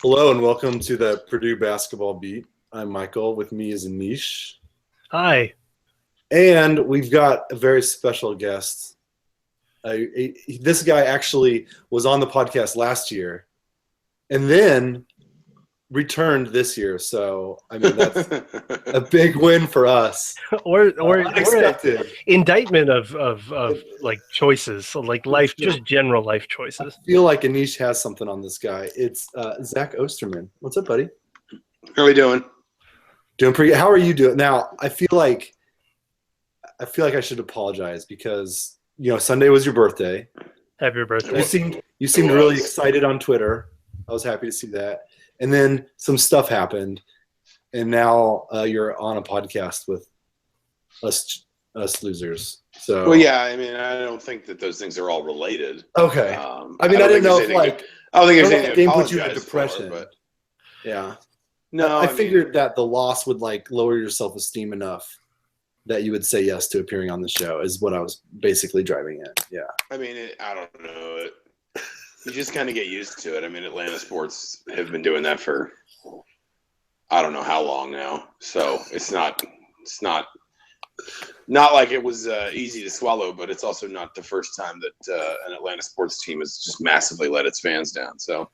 Hello and welcome to the Purdue basketball beat. I'm Michael. With me is Anish. Hi. And we've got a very special guest. This guy actually was on the podcast last year and then returned this year. So, I mean, that's a big win for us. Or Unexpected. indictment of like choices, like life, just general life choices. I feel like Anish has something on this guy. It's Zach Osterman. What's up, buddy? How are we doing? Doing pretty. How are you doing? Now, I feel like I should apologize because Sunday was your birthday. Happy birthday. You seemed really excited on Twitter. I was happy to see that. And then some stuff happened, and now you're on a podcast with us losers. So Well, yeah, I mean, I don't think that those things are all related. okay. I mean, I didn't know if I don't think there's the anything game to put you in apologize depression. for, but Yeah. no, I figured that the loss would lower your self-esteem enough that you would say yes to appearing on the show is what I was basically driving at. Yeah. I mean, I don't know. You just kind of get used to it. I mean, Atlanta sports have been doing that for I don't know how long now. So it's not like it was easy to swallow, but it's also not the first time that an Atlanta sports team has just massively let its fans down. So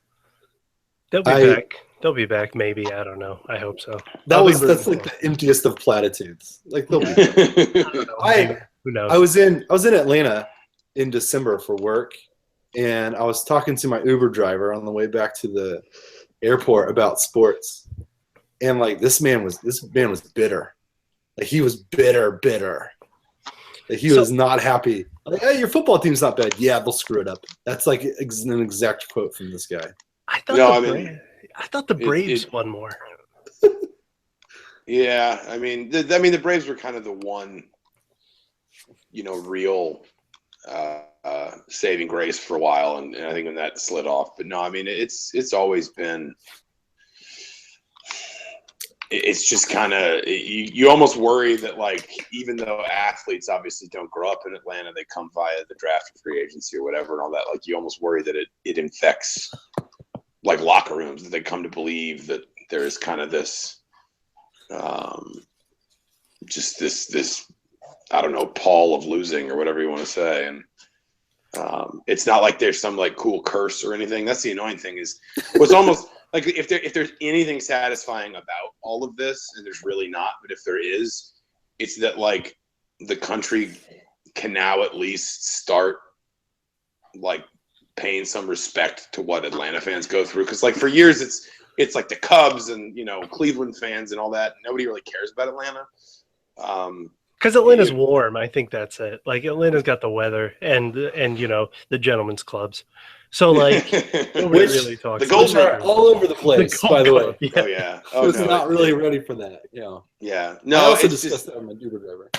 They'll be back. They'll be back, maybe. I don't know. I hope so. That's like the emptiest of platitudes. Like they'll be Who knows? I was in Atlanta in December for work, and I was talking to my Uber driver on the way back to the airport about sports, and this man was bitter. Like he was bitter. Like he was not happy. Like, hey, your football team's not bad. Yeah, they'll screw it up. That's like an exact quote from this guy. I thought the Braves won more. Yeah, I mean, the Braves were kind of the one, real saving grace for a while, and I think when that slid off. But no, I mean, it's always been. It's just kind of you almost worry that even though athletes obviously don't grow up in Atlanta, they come via the draft or free agency or whatever and all that. You almost worry that it infects locker rooms, that they come to believe that there is kind of this, just this I don't know, pall of losing or whatever you want to say, and it's not like there's some cool curse or anything. That's the annoying thing is what's almost. If there's anything satisfying about all of this, and there's really not, but if there is, it's that the country can now at least start paying some respect to what Atlanta fans go through. Because for years it's like the Cubs and Cleveland fans and all that. Nobody really cares about Atlanta. Because Atlanta's warm, I think that's it. Atlanta's got the weather and the gentlemen's clubs. So nobody really talks. The Golds are all over the place, by the way. Yeah. Oh yeah. I was not really ready for that. Yeah. Yeah. No, I also it's discussed that with my Uber driver.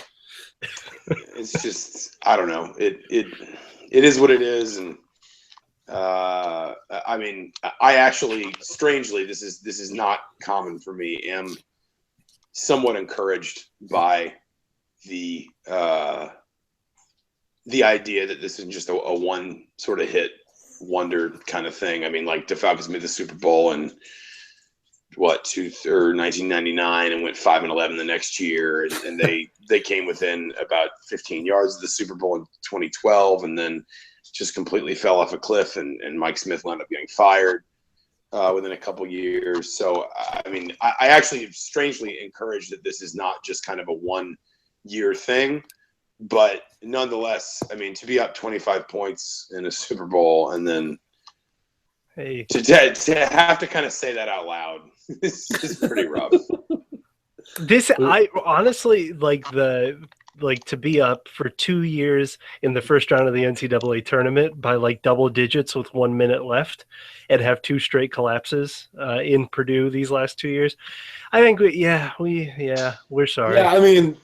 It's just I don't know. It is what it is, and I mean, I actually, strangely, this is not common for me. Am somewhat encouraged by the idea that this is just a one sort of hit wonder kind of thing. I mean, the Falcons made the Super Bowl in 1999 and went 5-11 the next year, and they came within about 15 yards of the Super Bowl in 2012, and then just completely fell off a cliff, and Mike Smith wound up getting fired within a couple years. So I mean, I actually am strangely encouraged that this is not just kind of a 1 year thing. But nonetheless, I mean, to be up 25 points in a Super Bowl and then to have to kind of say that out loud is pretty rough. I honestly to be up for 2 years in the first round of the NCAA tournament by double digits with 1 minute left and have 2 straight collapses in Purdue these last 2 years. I think we're sorry. Yeah, I mean,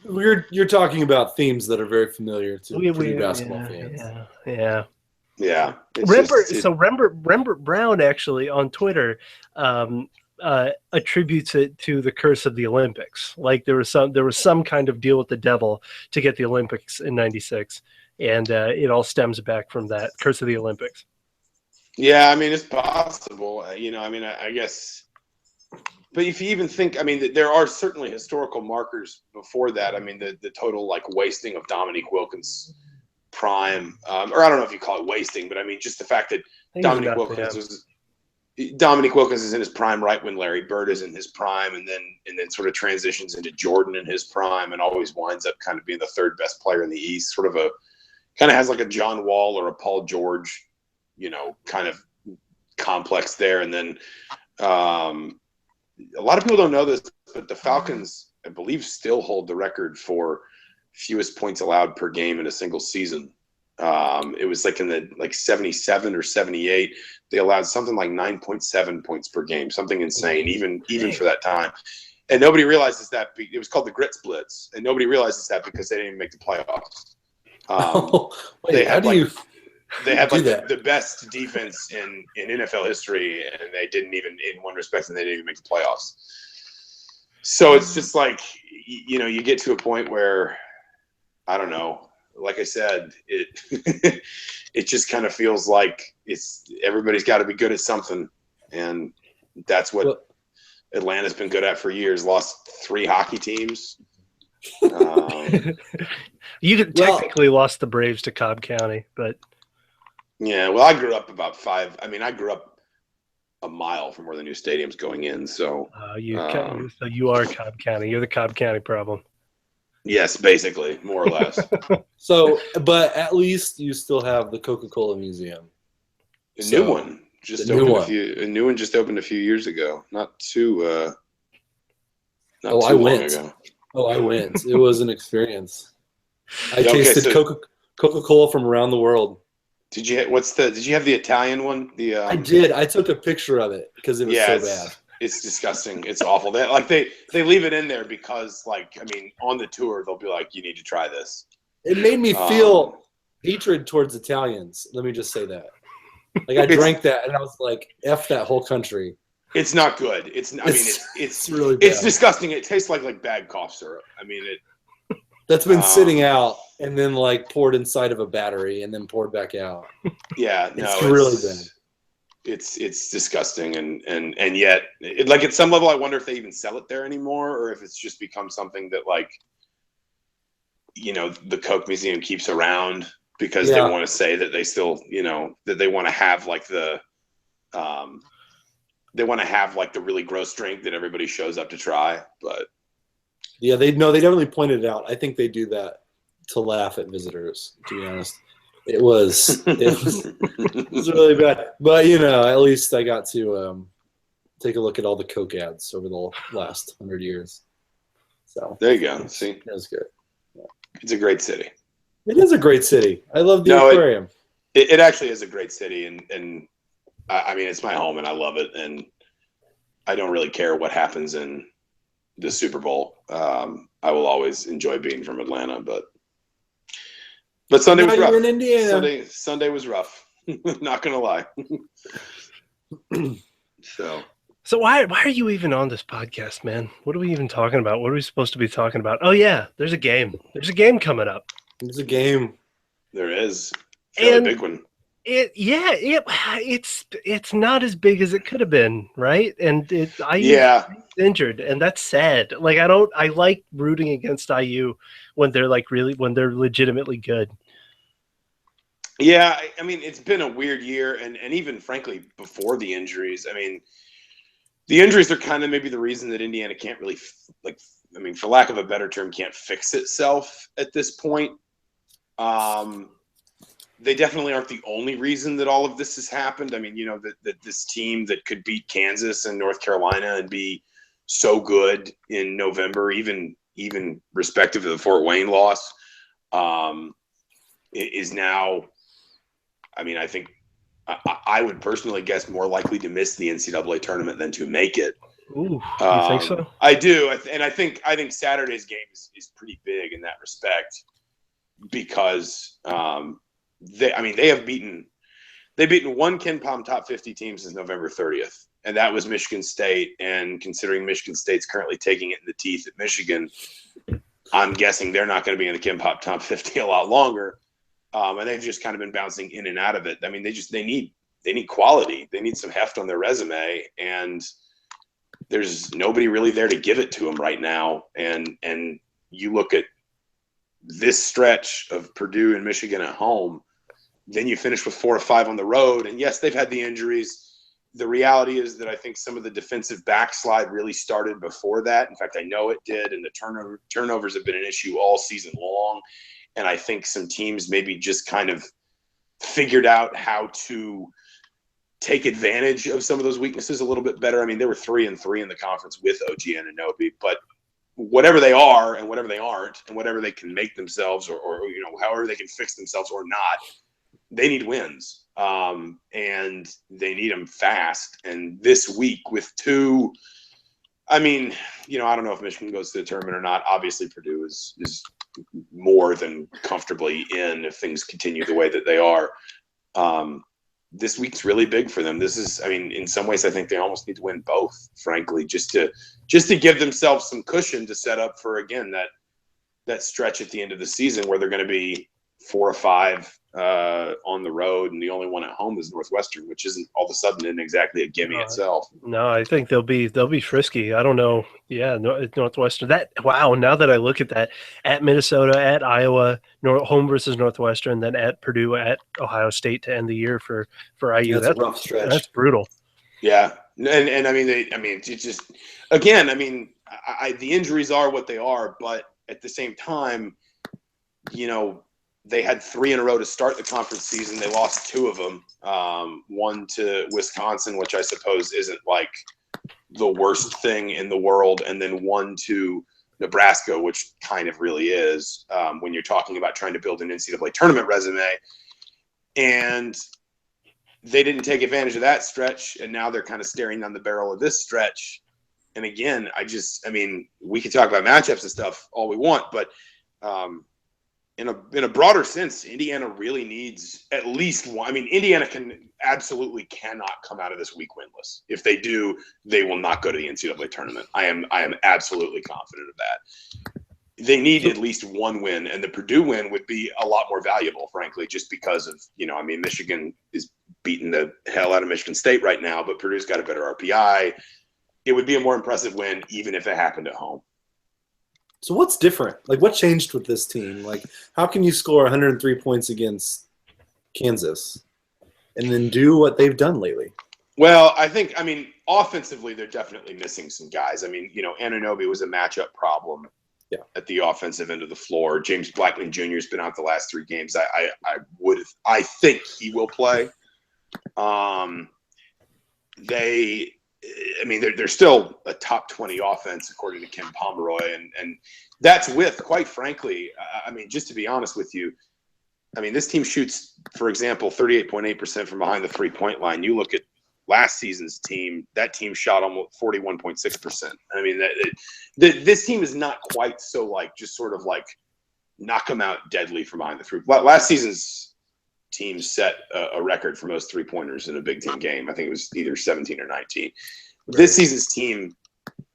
you're talking about themes that are very familiar to Purdue basketball fans. Yeah. Rembert Brown actually on Twitter attributes it to the curse of the Olympics. There was some kind of deal with the devil to get the Olympics in '96, and it all stems back from that curse of the Olympics. Yeah, I mean, it's possible. I guess. But if you even think, I mean, there are certainly historical markers before that. I mean, the total like wasting of Dominique Wilkins' prime, or I don't know if you call it wasting, but I mean, just the fact that Dominique Wilkins is in his prime right when Larry Bird is in his prime, and then sort of transitions into Jordan in his prime, and always winds up kind of being the third best player in the East. Sort of kind of has like a John Wall or a Paul George, kind of complex there. And then a lot of people don't know this, but the Falcons, I believe, still hold the record for fewest points allowed per game in a single season. It was like in the 77 or 78. They allowed something like 9.7 points per game, something insane, even for that time. And nobody realizes that. It was called the Grits Blitz, and nobody realizes that because they didn't even make the playoffs. They had the best defense in NFL history, and they didn't even, in one respect, and they didn't even make the playoffs. So it's just like, you get to a point where, I don't know, like I said, it it just kind of feels like everybody's got to be good at something, and that's what Atlanta's been good at for years. Lost 3 hockey teams. You could technically lost the Braves to Cobb County, but yeah. Well, I grew up about 5. I mean, I grew up a mile from where the new stadium's going in. So so you are Cobb County. You're the Cobb County problem. Yes, basically, more or less. So, but at least you still have the Coca-Cola Museum. A new one just opened a few years ago. Not too long ago. Oh, I went. It was an experience. I tasted Coca-Cola from around the world. Did you have the Italian one? I did. I took a picture of it because it was so bad. It's disgusting. It's awful. They leave it in there because, on the tour they'll be like, you need to try this. It made me feel hatred towards Italians. Let me just say that. Like, I drank that and I was like, F that whole country. It's not good. It's really bad. It's disgusting. It tastes like bad cough syrup. I mean, that's been sitting out and then poured inside of a battery and then poured back out. Yeah, it's really bad. It's disgusting, and yet, at some level, I wonder if they even sell it there anymore, or if it's just become something that the Coke Museum keeps around because they want to say that they still, that they want to have the really gross drink that everybody shows up to try. But yeah, they definitely pointed it out. I think they do that to laugh at visitors, to be honest. It was really bad. But, at least I got to take a look at all the Coke ads over the last 100 years. So there you go. See? It was good. Yeah. It's a great city. It is a great city. I love the aquarium. It actually is a great city, and I mean, it's my home, and I love it, and I don't really care what happens in the Super Bowl. I will always enjoy being from Atlanta, but Sunday was rough. You're in Indiana. Sunday was rough. Not gonna lie. So why are you even on this podcast, man? What are we even talking about? What are we supposed to be talking about? Oh yeah, there's a game. There's a game coming up. There's a game. There is. Fairly big one. It's not as big as it could have been, right? And IU injured, and that's sad. I like rooting against IU when they're when they're legitimately good. Yeah, I mean, it's been a weird year, and even frankly before the injuries. I mean, the injuries are kind of maybe the reason that Indiana can't really for lack of a better term, can't fix itself at this point. They definitely aren't the only reason that all of this has happened. I mean, that this team that could beat Kansas and North Carolina and be so good in November, even respective of the Fort Wayne loss, is now, I mean, I think I would personally guess more likely to miss the NCAA tournament than to make it. Ooh, you think so? I do, and I think Saturday's game is pretty big in that respect because they've beaten one KenPom top 50 team since November 30th, and that was Michigan State. And considering Michigan State's currently taking it in the teeth at Michigan, I'm guessing they're not going to be in the KenPom top 50 a lot longer. And they've just kind of been bouncing in and out of it. I mean, they quality. They need some heft on their resume, and there's nobody really there to give it to them right now. And you look at this stretch of Purdue and Michigan at home, then you finish with 4 or 5 on the road. And yes, they've had the injuries. The reality is that I think some of the defensive backslide really started before that. In fact, I know it did. And the turnovers have been an issue all season long. And I think some teams maybe just kind of figured out how to take advantage of some of those weaknesses a little bit better. I mean, they were 3-3 in the conference with OG Anunoby, but whatever they are and whatever they aren't and whatever they can make themselves or however they can fix themselves or not, they need wins, and they need them fast. And this week with 2, I mean, I don't know if Michigan goes to the tournament or not. Obviously, Purdue is more than comfortably in if things continue the way that they are. This week's really big for them. This is, I mean, in some ways, I think they almost need to win both, frankly, just to give themselves some cushion to set up for, again, that stretch at the end of the season where they're going to be 4 or 5 on the road, and the only one at home is Northwestern, which isn't all of a sudden isn't exactly a gimme itself. No, I think they'll be frisky. I don't know. Yeah, Northwestern. Now that I look at that, at Minnesota, at Iowa, home versus Northwestern, then at Purdue, at Ohio State to end the year for IU. That's a rough stretch. That's brutal. Yeah, and I mean, it's just, again, I mean, the injuries are what they are, but at the same time, they had 3 in a row to start the conference season. They lost 2 of them. One to Wisconsin, which I suppose isn't like the worst thing in the world, and then one to Nebraska, which kind of really is when you're talking about trying to build an NCAA tournament resume. And they didn't take advantage of that stretch, and now they're kind of staring down the barrel of this stretch. And again, we could talk about matchups and stuff all we want, but in a broader sense, Indiana really needs at least one. I mean, Indiana absolutely cannot come out of this week winless. If they do, they will not go to the NCAA tournament. I am absolutely confident of that. They need at least one win, and the Purdue win would be a lot more valuable, frankly, just because of, Michigan is beating the hell out of Michigan State right now, but Purdue's got a better RPI. It would be a more impressive win, even if it happened at home. So what's different? Like, what changed with this team? Like, how can you score 103 points against Kansas and then do what they've done lately? Well, offensively, they're definitely missing some guys. Anunoby was a matchup problem at the offensive end of the floor. James Blackman Jr. has been out the last 3 games. I think he will play. They're still a top 20 offense, according to Ken Pomeroy. And that's with, quite frankly, just to be honest with you, this team shoots, for example, 38.8% from behind the 3-point line. You look at last season's team, that team shot almost 41.6%. This team is not quite so just sort of knock them out deadly from behind the 3. Last season's team set a record for most 3-pointers in a Big Ten game. I think it was either 17 or 19. Right. This season's team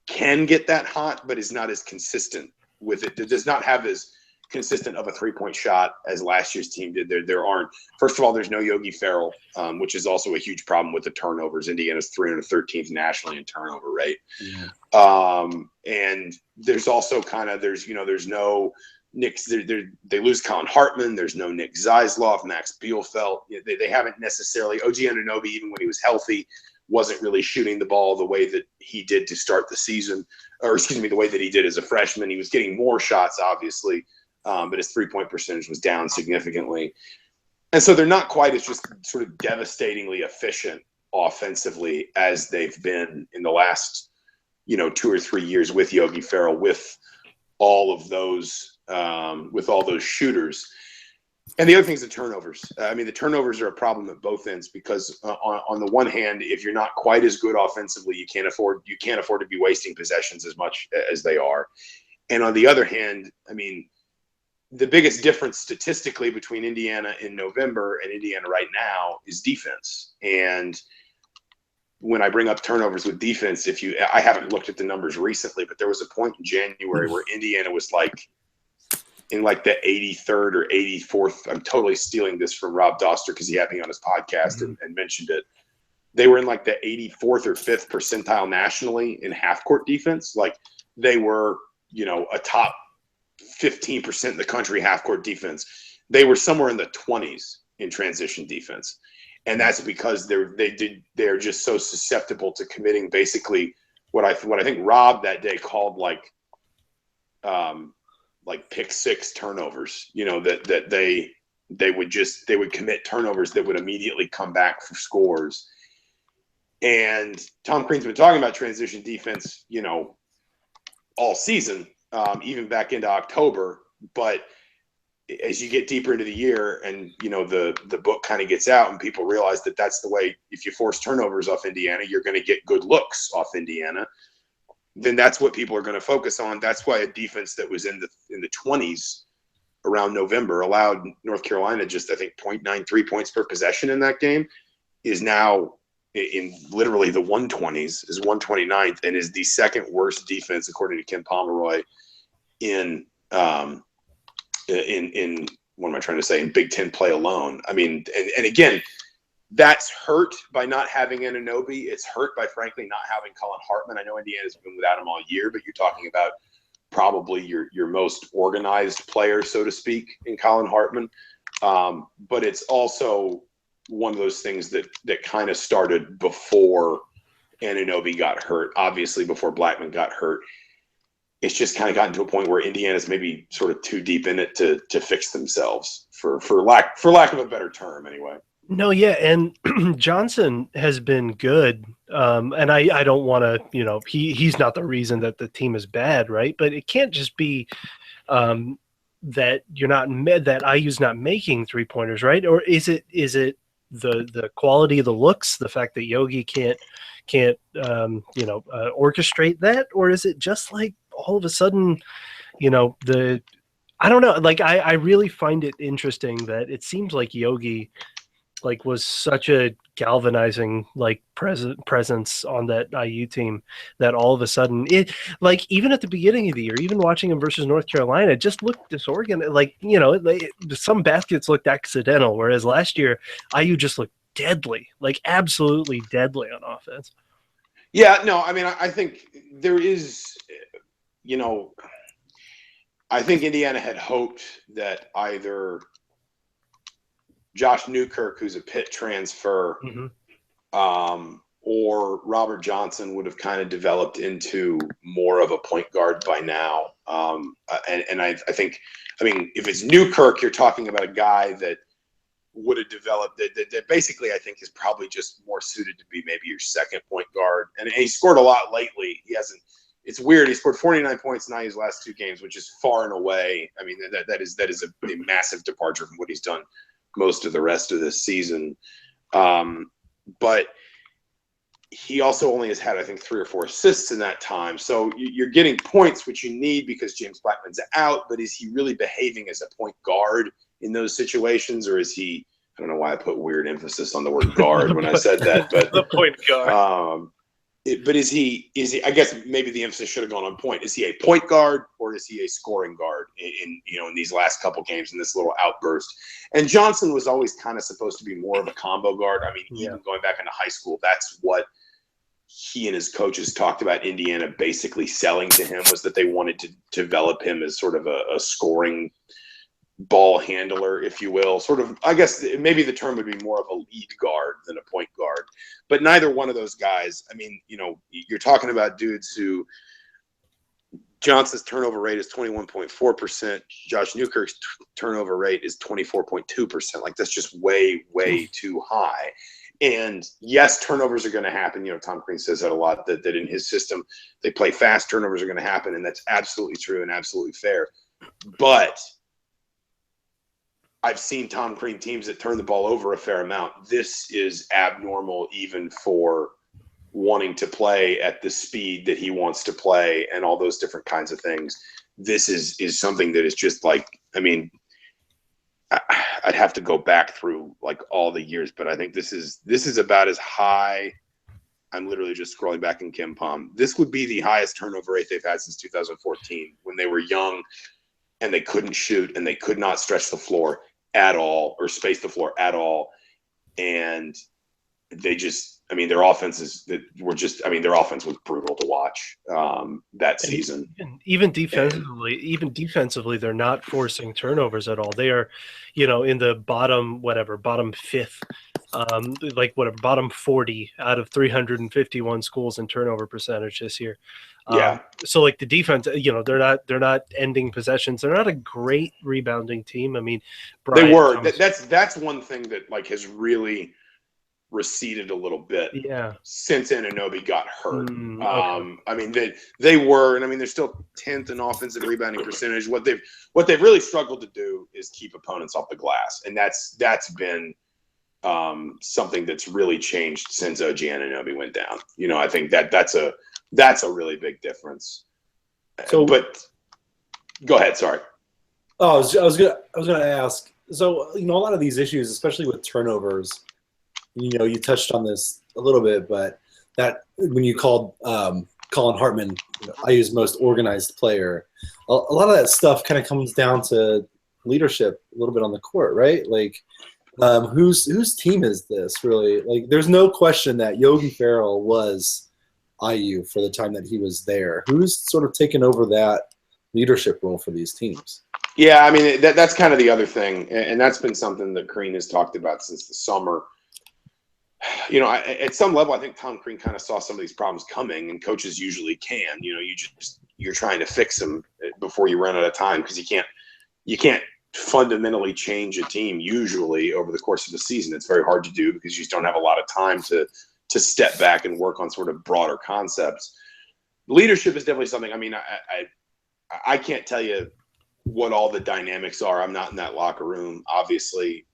can get that hot, but is not as consistent with it. It does not have as consistent of a 3-point shot as last year's team did. There aren't. First of all, there's no Yogi Ferrell, which is also a huge problem with the turnovers. Indiana's 313th nationally in turnover rate. Yeah. And there's also there's no Nick. They lose Colin Hartman. There's no Nick Zeisloff, Max Bielfeldt. They haven't necessarily. OG Anunoby, even when he was healthy, wasn't really shooting the ball the way that he did to start the season, the way that he did as a freshman. He was getting more shots, obviously, but his 3-point percentage was down significantly. And so they're not quite as just sort of devastatingly efficient offensively as they've been in the last, 2 or 3 years with Yogi Ferrell, with all those shooters. And the other thing is the turnovers. The turnovers are a problem at both ends because on the one hand, if you're not quite as good offensively, you can't afford to be wasting possessions as much as they are. And on the other hand, the biggest difference statistically between Indiana in November and Indiana right now is defense. And when I bring up turnovers with defense, I haven't looked at the numbers recently, but there was a point in January where Indiana was in like the 83rd or 84th. I'm totally stealing this from Rob Doster because he had me on his podcast and mentioned it. They were in like the 84th or 5th percentile nationally in half court defense. Like they were, a top 15% in the country half court defense. They were somewhere in the 20s in transition defense. And that's because they're just so susceptible to committing basically what I think Rob that day called like pick six turnovers, that they would commit turnovers that would immediately come back for scores. And Tom Crean's been talking about transition defense, all season, even back into October. But as you get deeper into the year and, the book kind of gets out and people realize that that's the way, if you force turnovers off Indiana, you're going to get good looks off Indiana. Then that's what people are going to focus on. That's why a defense that was in the 20s around November allowed North Carolina just, I think, 0.93 points per possession in that game is now in literally the 120s, is 129th, and is the second worst defense, according to Ken Pomeroy, in what am I trying to say, in Big Ten play alone. I mean, and again, that's hurt by not having Anunoby. It's hurt by, frankly, not having Colin Hartman. I know Indiana's been without him all year, but you're talking about probably your most organized player, so to speak, in Colin Hartman. But it's also one of those things that kind of started before Anunoby got hurt, obviously before Blackman got hurt. It's just kind of gotten to a point where Indiana's maybe sort of too deep in it to fix themselves, for lack of a better term, anyway. No, yeah, and Johnson has been good, and I don't want to, he's not the reason that the team is bad, right? But it can't just be that that IU's not making 3-pointers, right? Or is it the quality of the looks, the fact that Yogi can't orchestrate that, or is it just like all of a sudden, I don't know. Like I really find it interesting that it seems like Yogi was such a galvanizing presence on that IU team that all of a sudden it, even at the beginning of the year, even watching him versus North Carolina, it just looked disorganized. Some baskets looked accidental, whereas last year IU just looked deadly, absolutely deadly on offense. Yeah, no, I mean, I think there is, I think Indiana had hoped that either Josh Newkirk, who's a Pitt transfer, or Robert Johnson would have kind of developed into more of a point guard by now. And I think, if it's Newkirk, you're talking about a guy that would have developed that basically I think is probably just more suited to be maybe your second point guard. And he scored a lot lately. It's weird. He scored 49 points in his last 2 games, which is far and away. I mean, that is a massive departure from what he's done most of the rest of this season. But he also only has had, I think, 3 or 4 assists in that time. So you're getting points, which you need because James Blackman's out, but is he really behaving as a point guard in those situations? Or is he, I don't know why I put weird emphasis on the word guard when I said that, but the point guard. But is he, I guess maybe the emphasis should have gone on point. Is he a point guard or is he a scoring guard in these last couple games in this little outburst? And Johnson was always kind of supposed to be more of a combo guard. I mean, even going back into high school, that's what he and his coaches talked about Indiana basically selling to him, was that they wanted to develop him as sort of a scoring ball handler, if you will. Sort of, I guess maybe the term would be more of a lead guard than a point guard. But neither one of those guys, I mean, you're talking about dudes who Johnson's turnover rate is 21.4%. Josh Newkirk's turnover rate is 24.2%. That's just way, way too high. And yes, turnovers are going to happen. Tom Crean says that a lot, that in his system, they play fast, turnovers are going to happen. And that's absolutely true and absolutely fair. But I've seen Tom Crean teams that turn the ball over a fair amount. This is abnormal even for wanting to play at the speed that he wants to play and all those different kinds of things. This is something that is just I'd have to go back through all the years, but I think this is about as high. I'm literally just scrolling back in KenPom. This would be the highest turnover rate they've had since 2014 when they were young. and they couldn't shoot, and they could not stretch the floor at all or space the floor at all. And they just, I mean, their offenses that were just, I mean, their offense was brutal to watch that season. Even defensively, they're not forcing turnovers at all. They are, in the bottom fifth, bottom 40 out of 351 schools in turnover percentage this year. Yeah. So like the defense, they're not ending possessions. They're not a great rebounding team. I mean, they were. That's one thing that like has really receded a little bit. Yeah. Since Anunoby got hurt. Okay. I mean, they were, and I mean, they're still 10th in offensive rebounding percentage. What they've really struggled to do is keep opponents off the glass, and that's been something that's really changed since OG Anunoby went down. I think that's a really big difference. So, but go ahead. Sorry. Oh, I was gonna ask. So, a lot of these issues, especially with turnovers, you touched on this a little bit, but that when you called Colin Hartman, I use most organized player, a lot of that stuff kind of comes down to leadership a little bit on the court, right? Like, whose team is this really? Like, there's no question that Yogi Ferrell was IU for the time that he was there. Who's sort of taken over that leadership role for these teams? Yeah, I mean, that's kind of the other thing, and that's been something that Crean has talked about since the summer. At some level, I think Tom Crean kind of saw some of these problems coming, and coaches usually can. You're trying to fix them before you run out of time, because you can't fundamentally change a team usually over the course of the season. It's very hard to do because you just don't have a lot of time to step back and work on sort of broader concepts. Leadership is definitely something. I mean, I can't tell you what all the dynamics are. I'm not in that locker room, obviously.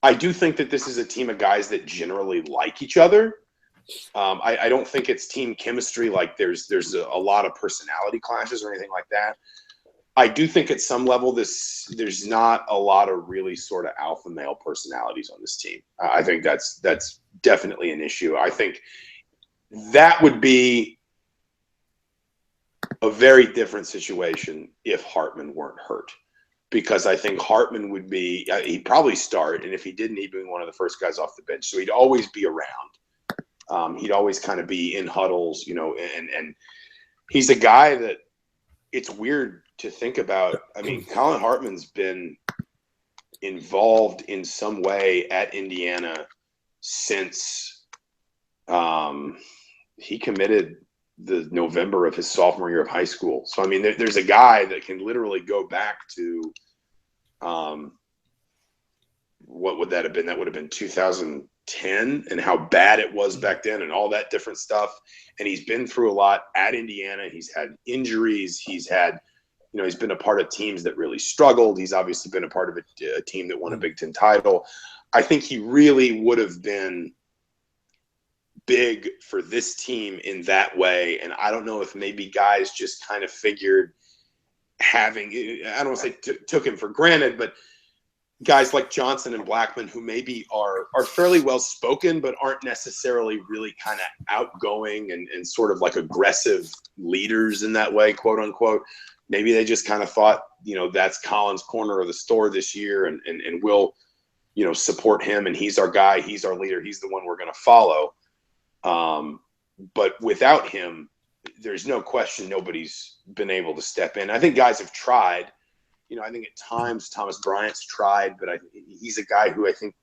I do think that this is a team of guys that generally like each other. I don't think it's team chemistry, like there's a lot of personality clashes or anything like that. I do think at some level there's not a lot of really sort of alpha male personalities on this team. I think that's definitely an issue. I think that would be a very different situation if Hartman weren't hurt, because I think Hartman would be, he'd probably start, and if he didn't, he'd be one of the first guys off the bench. So he'd always be around. He'd always kind of be in huddles, and he's a guy that it's weird to think about. I mean, Colin Hartman's been involved in some way at Indiana since he committed the November of his sophomore year of high school. So, I mean, there's a guy that can literally go back to, what would that have been? That would have been 2010, and how bad it was back then and all that different stuff. And he's been through a lot at Indiana. He's had injuries. He's had, he's been a part of teams that really struggled. He's obviously been a part of a team that won a Big Ten title. I think he really would have been big for this team in that way. And I don't know if maybe guys just kind of figured I don't want to say took him for granted, but guys like Johnson and Blackman, who maybe are fairly well spoken, but aren't necessarily really kind of outgoing and sort of like aggressive leaders in that way, quote unquote. Maybe they just kind of thought, that's Colin's corner of the store this year, and we'll, support him, and he's our guy, he's our leader, he's the one we're going to follow. But without him, there's no question nobody's been able to step in. I think guys have tried. I think at times Thomas Bryant's tried, but he's a guy who I think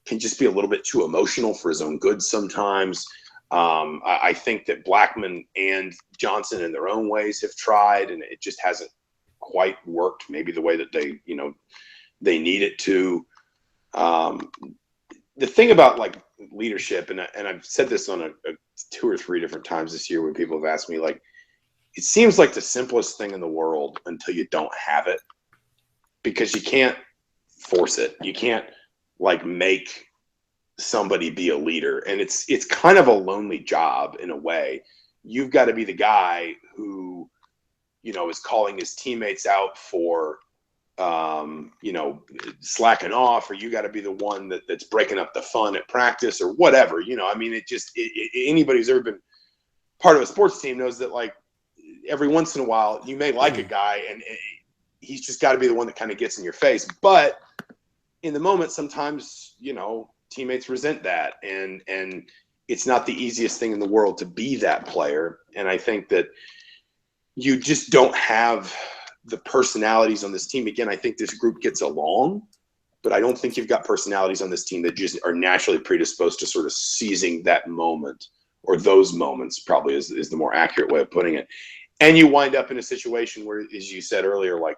can just be a little bit too emotional for his own good sometimes. I think that Blackman and Johnson in their own ways have tried, and it just hasn't quite worked maybe the way that they need it to. The thing about like leadership, and I've said this on a 2 or 3 different times this year when people have asked me, like, it seems like the simplest thing in the world until you don't have it, because you can't force it. You can't like make somebody be a leader, and it's kind of a lonely job in a way. You've got to be the guy who, is calling his teammates out for, slacking off, or you got to be the one that's breaking up the fun at practice or whatever. I mean, anybody who's ever been part of a sports team knows that, like, every once in a while you may like a guy and he's just got to be the one that kind of gets in your face. But in the moment, sometimes, teammates resent that. And it's not the easiest thing in the world to be that player. And I think that you just don't have the personalities on this team. Again, I think this group gets along, but I don't think you've got personalities on this team that just are naturally predisposed to sort of seizing that moment, or those moments probably is the more accurate way of putting it. And you wind up in a situation where, as you said earlier, like,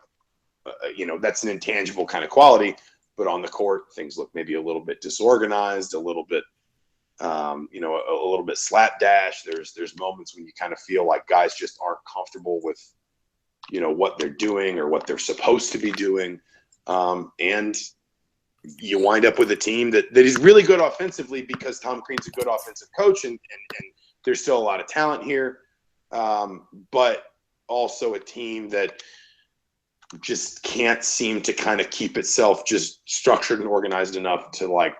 that's an intangible kind of quality, but on the court, things look maybe a little bit disorganized, a little bit, a little bit slapdash. There's moments when you kind of feel like guys just aren't comfortable with, what they're doing or what they're supposed to be doing. And you wind up with a team that is really good offensively because Tom Crean's a good offensive coach and there's still a lot of talent here. But also a team that just can't seem to kind of keep itself just structured and organized enough to like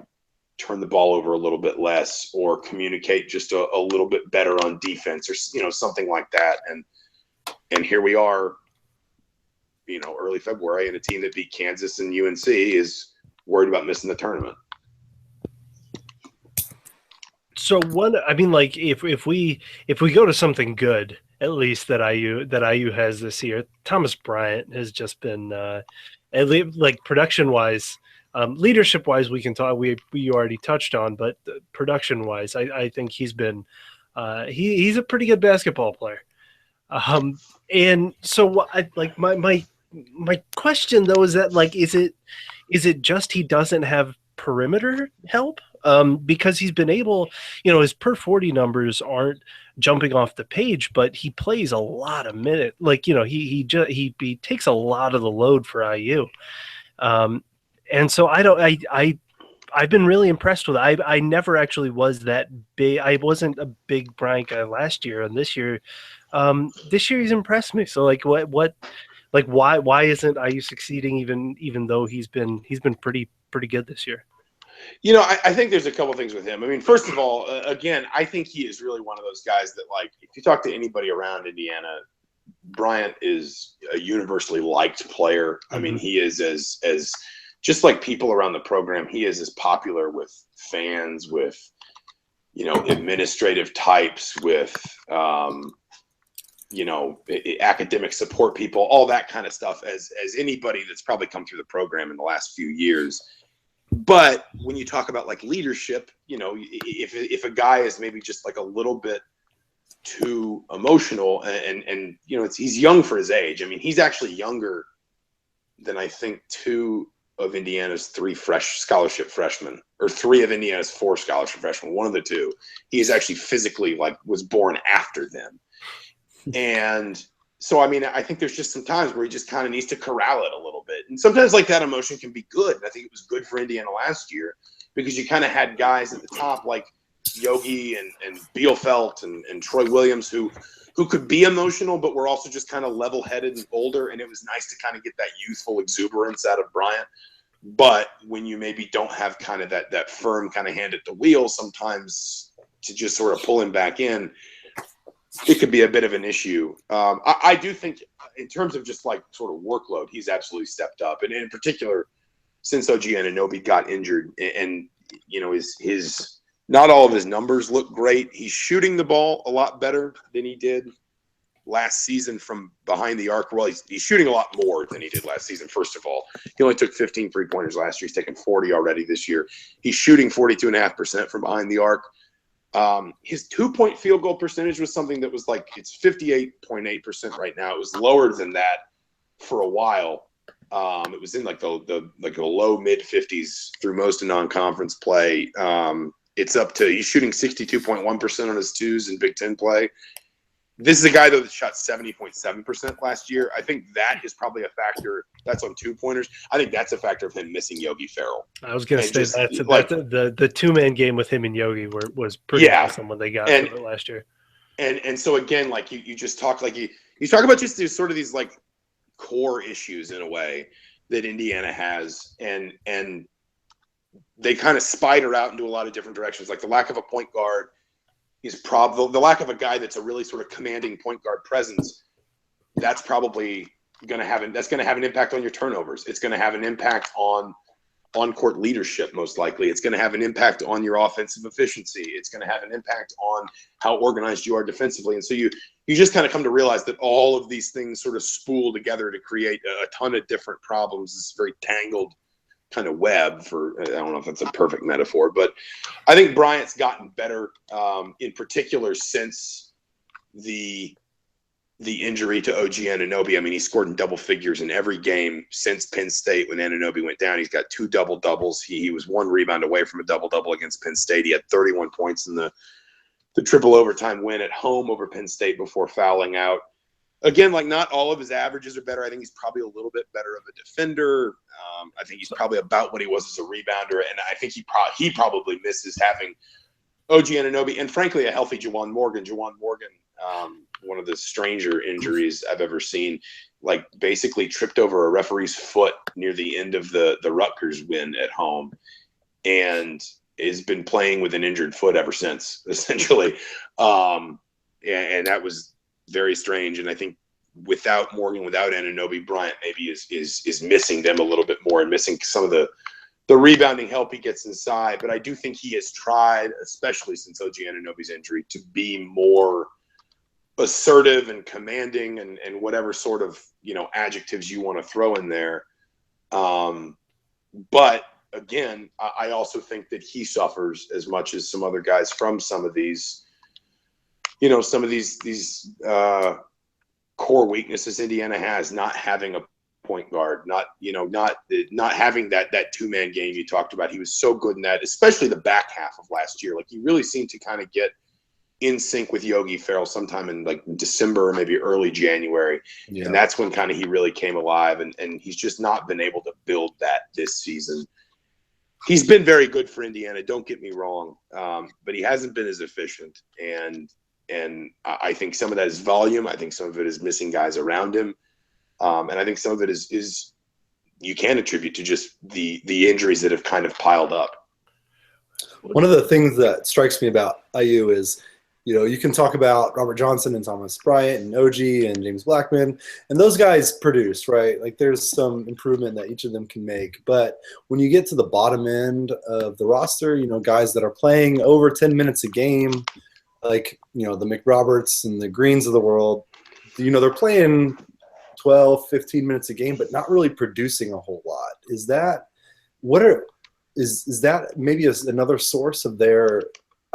turn the ball over a little bit less or communicate just a little bit better on defense or, something like that. And here we are, early February, and a team that beat Kansas and UNC is worried about missing the tournament. So if we go to something good, at least that IU has this year, Thomas Bryant has just been production wise, leadership wise, we can talk. We already touched on, but production wise, I think he's been he's a pretty good basketball player. And so my question though is that is it just he doesn't have perimeter help? Because he's been able, his per 40 numbers aren't jumping off the page, but he plays a lot of minutes. He takes a lot of the load for IU. And so I've been really impressed with it. I never actually was that big. I wasn't a big Bryant guy last year, and this year he's impressed me. So why isn't IU succeeding even though he's been pretty good this year? I think there's a couple things with him. I mean, first of all, again, I think he is really one of those guys that, like, if you talk to anybody around Indiana, Bryant is a universally liked player. I mean, he is as just like people around the program, he is as popular with fans, with, administrative types, with, academic support people, all that kind of stuff as anybody that's probably come through the program in the last few years. But when you talk about like leadership, if a guy is maybe just like a little bit too emotional and he's young for his age. I mean, he's actually younger than I think two of Indiana's three scholarship freshmen, or three of Indiana's four scholarship freshmen, one of the two. He is actually physically was born after them. And so, I mean, I think there's just some times where he just kind of needs to corral it a little bit. And sometimes that emotion can be good. And I think it was good for Indiana last year because you kind of had guys at the top like Yogi and Bielfeldt and Troy Williams who could be emotional, but were also just kind of level-headed and older. And it was nice to kind of get that youthful exuberance out of Bryant. But when you maybe don't have kind of that firm kind of hand at the wheel, sometimes to just sort of pull him back in, it could be a bit of an issue. I do think in terms of just like sort of workload, he's absolutely stepped up. And in particular, since OG Anunoby got injured and his not all of his numbers look great. He's shooting the ball a lot better than he did last season from behind the arc. Well, he's shooting a lot more than he did last season, first of all. He only took 15 3-pointers last year. He's taken 40 already this year. He's shooting 42.5% from behind the arc. His 2-point field goal percentage was something that was it's 58.8% right now. It was lower than that for a while. It was in the low mid 50s through most of non-conference play. It's up to, he's shooting 62.1% on his twos in Big Ten play. This is a guy though that shot 70.7% last year. I think that is probably a factor. That's on 2-pointers. I think that's a factor of him missing Yogi Ferrell. I was going to say the 2-man game with him and Yogi was pretty awesome when they got to it last year. And so again, you just talk you talk about just these sort of these core issues in a way that Indiana has, and they kind of spider out into a lot of different directions, like the lack of a point guard. The lack of a guy that's a really sort of commanding point guard presence that's probably going to have an impact on your turnovers. It's going to have an impact on on-court leadership, most likely. It's going to have an impact on your offensive efficiency. It's going to have an impact on how organized you are defensively. And so you just kind of come to realize that all of these things sort of spool together to create a ton of different problems. This very tangled kind of web, for I don't know if that's a perfect metaphor, but I think Bryant's gotten better, in particular since the injury to OG Anunoby. I mean, he scored in double figures in every game since Penn State when Anunoby went down. He's got 2 double-doubles. He was 1 rebound away from a double-double against Penn State. He had 31 points in the triple overtime win at home over Penn State before fouling out. Again, like, not all of his averages are better. I think he's probably a little bit better of a defender. I think he's probably about what he was as a rebounder, and I think he probably misses having OG Anunoby and, frankly, a healthy Juwan Morgan. Juwan Morgan, one of the stranger injuries I've ever seen, like, basically tripped over a referee's foot near the end of the Rutgers win at home, and has been playing with an injured foot ever since, essentially. And that was very strange. And I think without Morgan, without Anunoby, Bryant maybe is missing them a little bit more and missing some of the rebounding help he gets inside. But I do think he has tried, especially since OG Anunoby's injury, to be more assertive and commanding and whatever sort of, adjectives you want to throw in there. But again, I also think that he suffers as much as some other guys from some of these, some of these core weaknesses Indiana has, not having a point guard, not having that 2-man game you talked about. He was so good in that, especially the back half of last year. Like, he really seemed to kind of get in sync with Yogi Ferrell sometime in like December or maybe early January. Yeah. And that's when kind of he really came alive, and he's just not been able to build that this season. He's been very good for Indiana, don't get me wrong, but he hasn't been as efficient. And I think some of that is volume. I think some of it is missing guys around him. And I think some of it is you can attribute to just the injuries that have kind of piled up. One of the things that strikes me about IU is, you can talk about Robert Johnson and Thomas Bryant and OG and James Blackman, and those guys produce, right? Like, there's some improvement that each of them can make. But when you get to the bottom end of the roster, guys that are playing over 10 minutes a game, like, the McRoberts and the Greens of the world, they're playing 12, 15 minutes a game, but not really producing a whole lot. Is that maybe another source of their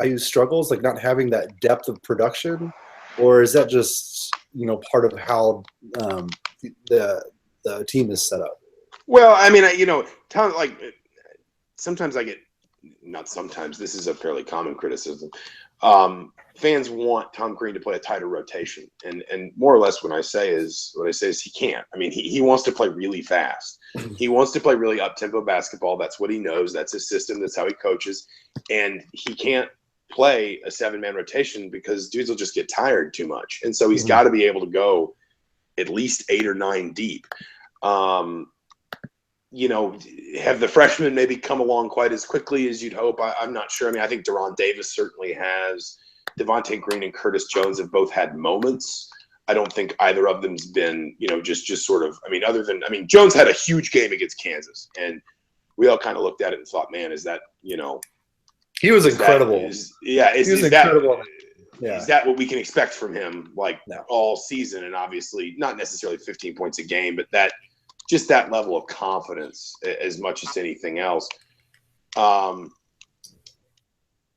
IU struggles, like not having that depth of production, or is that just part of how the team is set up? Well, I mean, Tom, like, sometimes I get, not sometimes, this is a fairly common criticism. Fans want Tom Crean to play a tighter rotation, and more or less what I say is he can't. I mean, he wants to play really fast. He wants to play really up-tempo basketball. That's what he knows. That's his system. That's how he coaches. And he can't play a 7-man rotation because dudes will just get tired too much. And so he's got to be able to go at least 8 or 9 deep. Have the freshmen maybe come along quite as quickly as you'd hope? I'm not sure. I mean, I think Deron Davis certainly has. Devontae Green and Curtis Jones have both had moments. I don't think either of them's been, just sort of, Jones had a huge game against Kansas, and we all kind of looked at it and thought, man, is that, he was incredible. Is that what we can expect from him, all season? And obviously not necessarily 15 points a game, but that level of confidence as much as anything else.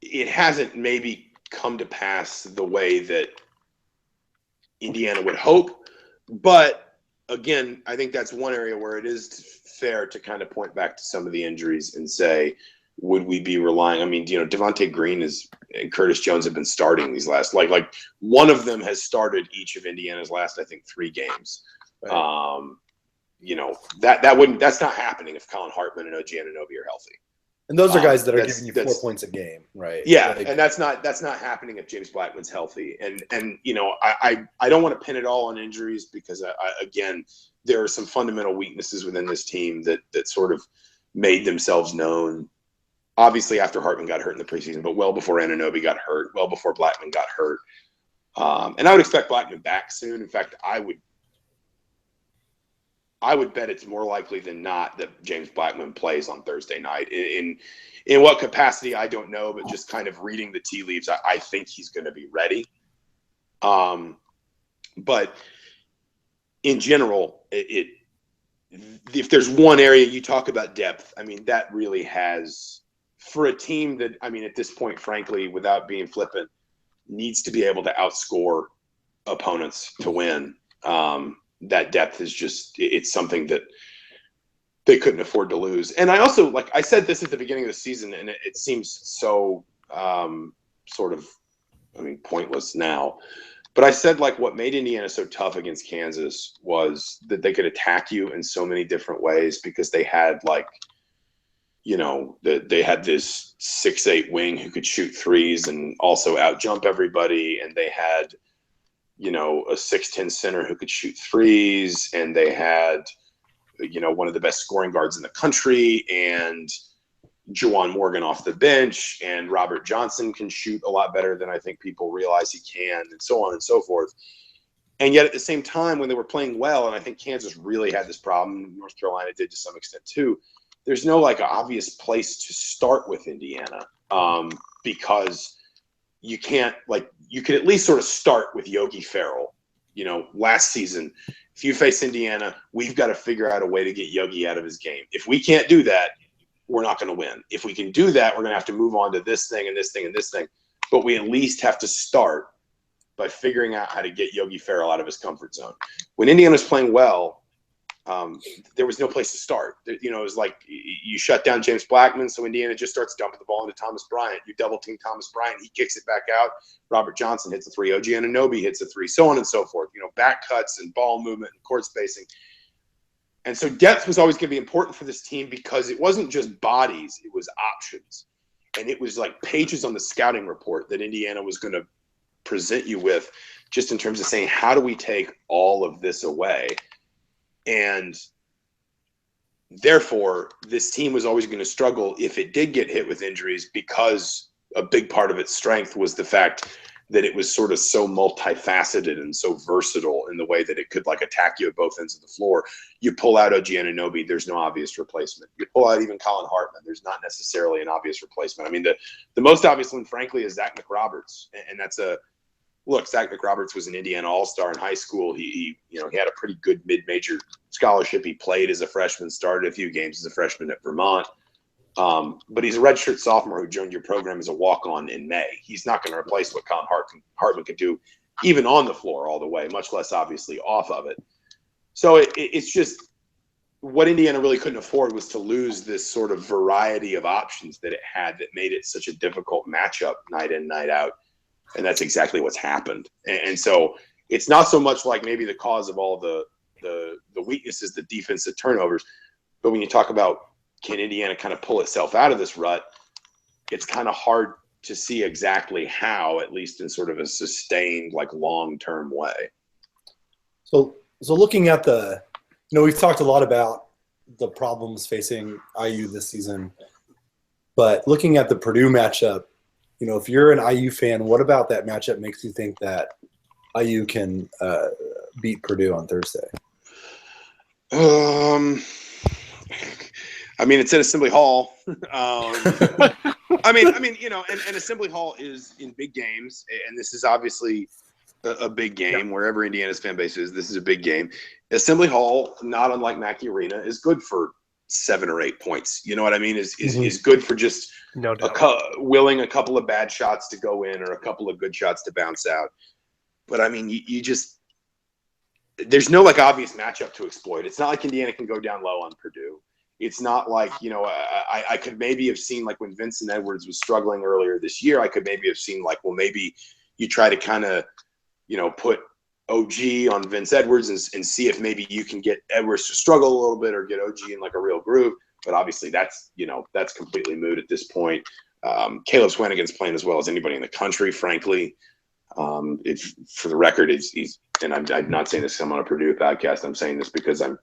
It hasn't maybe come to pass the way that Indiana would hope. But again, I think that's one area where it is fair to kind of point back to some of the injuries and say, would we be relying? I mean, Devontae Green and Curtis Jones have been starting these last, like one of them has started each of Indiana's last, I think, 3 games. Right. That's not happening if Colin Hartman and OG Anunoby are healthy. And those are guys that are giving you 4 points a game, right? Yeah, and that's not happening if James Blackman's healthy. And I don't want to pin it all on injuries because again, there are some fundamental weaknesses within this team that sort of made themselves known. Obviously, after Hartman got hurt in the preseason, but well before Anunoby got hurt, well before Blackman got hurt. And I would expect Blackman back soon. In fact, I would I would bet it's more likely than not that James Blackman plays on Thursday night. In what capacity, I don't know, but just kind of reading the tea leaves, I think he's going to be ready. But in general, if there's one area you talk about depth, I mean, that really has, for a team that, I mean, at this point, frankly, without being flippant, needs to be able to outscore opponents to win. That depth is just, it's something that they couldn't afford to lose. And I also, like I said this at the beginning of the season, and it seems so sort of, I mean, pointless now. But I said, like, what made Indiana so tough against Kansas was that they could attack you in so many different ways because they had, like, you know, they had this 6'8" wing who could shoot threes and also out-jump everybody. And they had, you know, a 6'10" center who could shoot threes. And they had, you know, one of the best scoring guards in the country. And Juwan Morgan off the bench, and Robert Johnson can shoot a lot better than I think people realize he can, and so on and so forth. And yet at the same time, when they were playing well, and I think Kansas really had this problem, North Carolina did to some extent too, there's no like obvious place to start with Indiana, because you can't, like, you could at least sort of start with Yogi Ferrell. You know, last season, if you face Indiana, we've got to figure out a way to get Yogi out of his game. If we can't do that, we're not going to win. If we can do that, we're going to have to move on to this thing and this thing and this thing. But we at least have to start by figuring out how to get Yogi Ferrell out of his comfort zone. When Indiana was playing well, there was no place to start. You know, it was like you shut down James Blackman, so Indiana just starts dumping the ball into Thomas Bryant. You double team Thomas Bryant, he kicks it back out. Robert Johnson hits a three. OG Anunoby hits a three, so on and so forth. You know, back cuts and ball movement and court spacing. And so depth was always going to be important for this team because it wasn't just bodies, it was options. And it was like pages on the scouting report that Indiana was going to present you with, just in terms of saying, how do we take all of this away? And therefore, this team was always going to struggle if it did get hit with injuries, because a big part of its strength was the fact that it was sort of so multifaceted and so versatile in the way that it could like attack you at both ends of the floor. You pull out OG Anunoby, there's no obvious replacement. You pull out even Colin Hartman, there's not necessarily an obvious replacement. I mean, the most obvious one, frankly, is Zach McRoberts. And that's look, Zach McRoberts was an Indiana All-Star in high school. He had a pretty good mid-major scholarship. He played as a freshman, started a few games as a freshman at Vermont. But he's a redshirt sophomore who joined your program as a walk-on in May. He's not going to replace what Colin Hartman could do, even on the floor all the way, much less obviously off of it. So it's just what Indiana really couldn't afford was to lose this sort of variety of options that it had that made it such a difficult matchup night in, night out. And that's exactly what's happened. And so it's not so much like maybe the cause of all the weaknesses, the defensive turnovers, but when you talk about can Indiana kind of pull itself out of this rut, it's kind of hard to see exactly how, at least in sort of a sustained, like long-term way. So looking at we've talked a lot about the problems facing IU this season, but looking at the Purdue matchup, you know, if you're an IU fan, what about that matchup makes you think that IU can beat Purdue on Thursday? I mean, it's at Assembly Hall. I mean, you know, and Assembly Hall is in big games, and this is obviously a big game. Wherever Indiana's fan base is, this is a big game. Assembly Hall, not unlike Mackey Arena, is good for 7 or 8 points. You know what I mean? Is good for just willing a couple of bad shots to go in or a couple of good shots to bounce out. But I mean, you just there's no like obvious matchup to exploit. It's not like Indiana can go down low on Purdue. It's not like, you know, I could maybe have seen like when Vincent Edwards was struggling earlier this year, I could maybe have seen like, well, maybe you try to kind of, you know, put OG on Vince Edwards and see if maybe you can get Edwards to struggle a little bit or get OG in like a real groove. But obviously that's completely moot at this point. Caleb Swanigan's playing as well as anybody in the country, frankly. If for the record, he's and I'm not saying this because I'm on a Purdue podcast. I'm saying this because I'm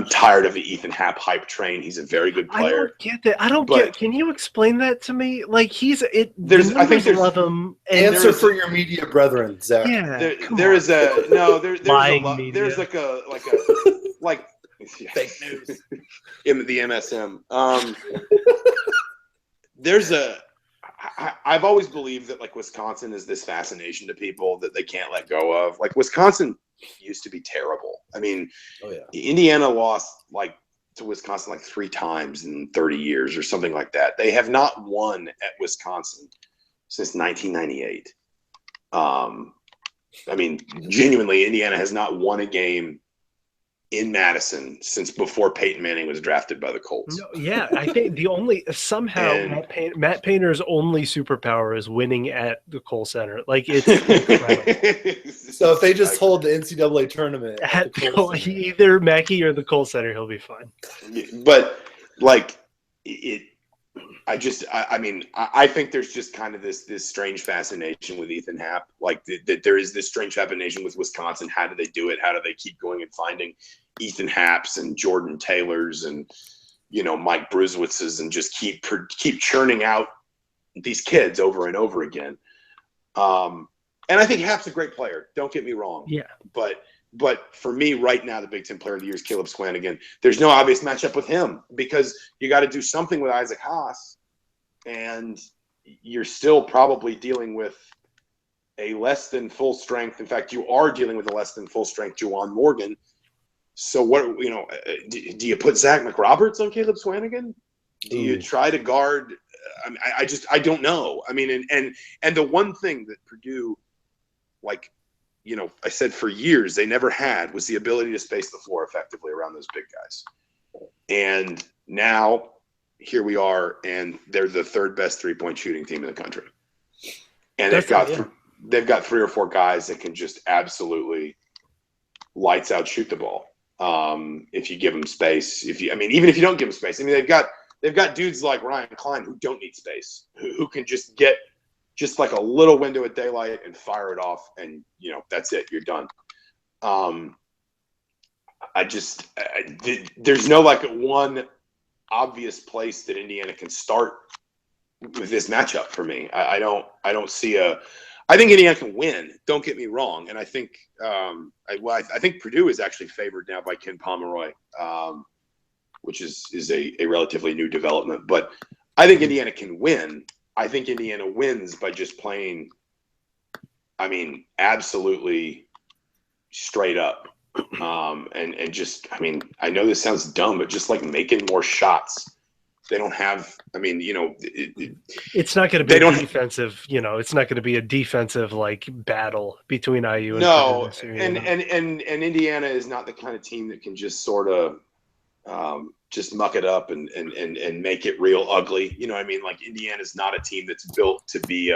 tired of the Ethan Happ hype train. He's a very good player. I don't get that. Can you explain that to me? Like I think there's love him. Answer for your media brethren, Zach. Yeah, there's like like Fake news. in the MSM. I've always believed that like Wisconsin is this fascination to people that they can't let go of. Like Wisconsin used to be terrible. I mean, Indiana lost like to Wisconsin like 3 times in 30 years or something like that. They have not won at Wisconsin since 1998. I mean, genuinely, Indiana has not won a game in Madison since before Peyton Manning was drafted by the Colts. No, yeah, I think the only Matt Painter's only superpower is winning at the Kohl Center. Like it's incredible. So if they just hold the NCAA tournament at the Kohl, either Mackey or the Kohl Center, he'll be fine. But like it, I mean, I think there's just kind of this strange fascination with Ethan Happ. Like that there is this strange fascination with Wisconsin. How do they do it? How do they keep going and finding Ethan Happs and Jordan Taylors and, you know, Mike Bruswitzes and just keep churning out these kids over and over again. And I think Happ's a great player. Don't get me wrong. Yeah. But for me right now, the Big Ten Player of the Year is Caleb Swanigan. There's no obvious matchup with him because you got to do something with Isaac Haas, and you're still probably dealing with a less than full strength. In fact, you are dealing with a less than full strength Juwan Morgan. So what, you know, do you put Zach McRoberts on Caleb Swanigan? Do you try to guard? I mean, I don't know. I mean, and the one thing that Purdue, like, you know, I said for years they never had was the ability to space the floor effectively around those big guys. And now here we are, and they're the 3rd best 3-point shooting team in the country. And they've got 3 or 4 guys that can just absolutely lights out shoot the ball. If you give them space, even if you don't give them space, I mean, they've got dudes like Ryan Klein who don't need space, who can just get just like a little window of daylight and fire it off, and you know that's it. You're done. There's no like one obvious place that Indiana can start with this matchup for me. I don't see I think Indiana can win. Don't get me wrong, and I think I think Purdue is actually favored now by Ken Pomeroy, which is a relatively new development. But I think Indiana can win. I think Indiana wins by just playing, I mean, absolutely straight up, and just, I mean, I know this sounds dumb, but just like making more shots. They don't have. I mean, you know, it's not going to be a defensive. You know, it's not going to be a defensive like battle between IU and Purdue. And Indiana is not the kind of team that can just sort of just muck it up and make it real ugly. You know what I mean? Like Indiana's not a team that's built to be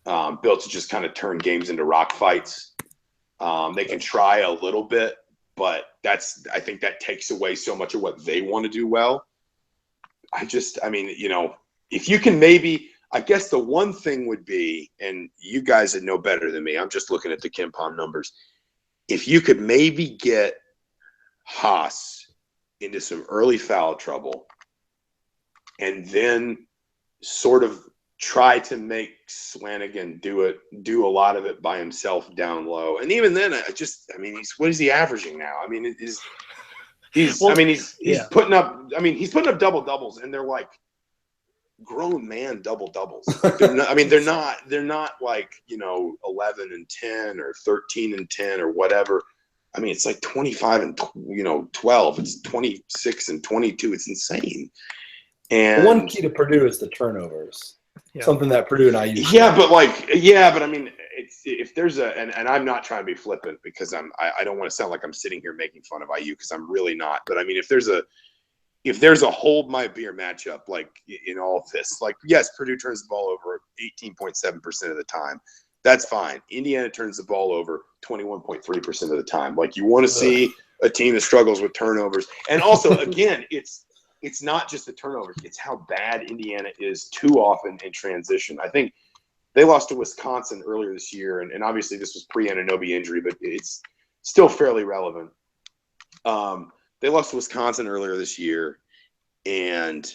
built to just kind of turn games into rock fights. They can try a little bit, but I think that takes away so much of what they want to do well. I mean, you know, if you can maybe, I guess the one thing would be, and you guys would know better than me, I'm just looking at the KenPom numbers. If you could maybe get Haas into some early foul trouble and then sort of try to make Swanigan do a lot of it by himself down low. And even then, what is he averaging now? I mean, he's putting up double doubles, and they're like grown man double doubles. They're not like, you know, 11 and 10 or 13 and 10 or whatever. I mean, it's like 25 and 12. It's 26 and 22. It's insane. And the one key to Purdue is the turnovers. Yeah. Something that Purdue and IU. But I mean, if there's and I'm not trying to be flippant because I don't want to sound like I'm sitting here making fun of IU because I'm really not. But I mean, if there's a hold my beer matchup, like in all of this, like yes, Purdue turns the ball over 18.7% of the time. That's fine. Indiana turns the ball over 21.3% of the time. Like you want to see a team that struggles with turnovers, and also again, it's not just the turnovers; it's how bad Indiana is too often in transition. I think they lost to Wisconsin earlier this year, and obviously this was pre-Anunoby injury, but it's still fairly relevant. They lost to Wisconsin earlier this year, and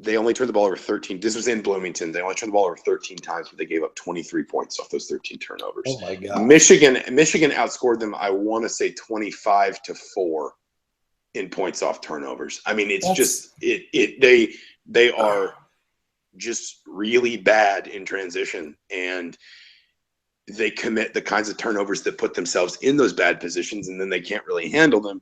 They only turned the ball over 13. This was in Bloomington. They only turned the ball over 13 times, but they gave up 23 points off those 13 turnovers. Oh my God. Michigan outscored them, I want to say 25-4 in points off turnovers. I mean, they are just really bad in transition, and they commit the kinds of turnovers that put themselves in those bad positions, and then they can't really handle them.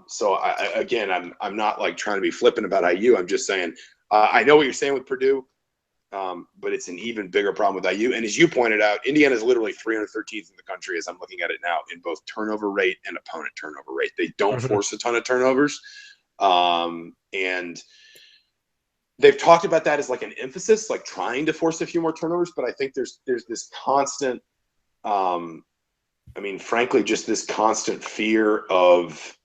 So I'm not like trying to be flippant about IU. I'm just saying, I know what you're saying with Purdue, but it's an even bigger problem with IU. And as you pointed out, Indiana is literally 313th in the country as I'm looking at it now in both turnover rate and opponent turnover rate. They don't force a ton of turnovers. And they've talked about that as like an emphasis, like trying to force a few more turnovers. But I think there's this constant, frankly, just this constant fear of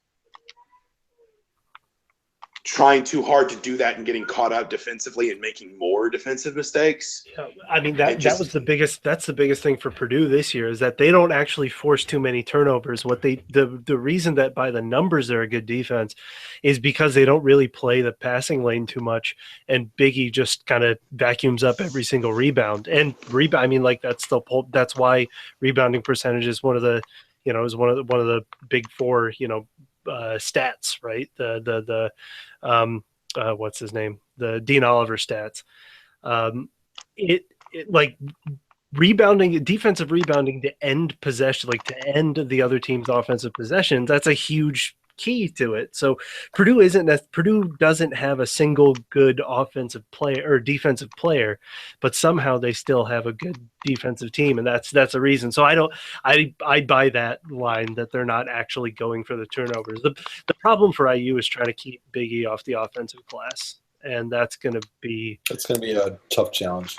trying too hard to do that and getting caught out defensively and making more defensive mistakes. Yeah, I mean, that's the biggest thing for Purdue this year is that they don't actually force too many turnovers. The reason that by the numbers they're a good defense is because they don't really play the passing lane too much, and Biggie just kind of vacuums up every single rebound. And that's why rebounding percentage is one of the big four, stats, right? What's his name? The Dean Oliver stats. Like defensive rebounding to end possession, like to end the other team's offensive possession. That's a huge key to it. So Purdue doesn't have a single good offensive player or defensive player, but somehow they still have a good defensive team, and that's a reason. So I buy that line that they're not actually going for the turnovers. The problem for IU is trying to keep Big E off the offensive glass, and that's going to be a tough challenge.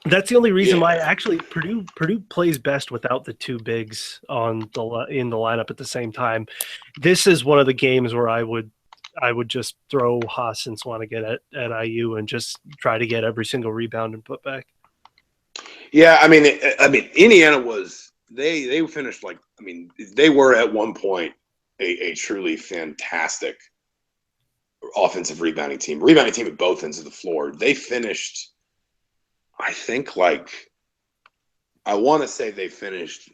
That's the only reason why actually Purdue plays best without the two bigs in the lineup at the same time. This is one of the games where I would just throw Haas and Swanigan at IU and just try to get every single rebound and put back. Yeah, I mean, Indiana was they finished they were at one point a truly fantastic offensive rebounding team at both ends of the floor. They finished. I think I want to say they finished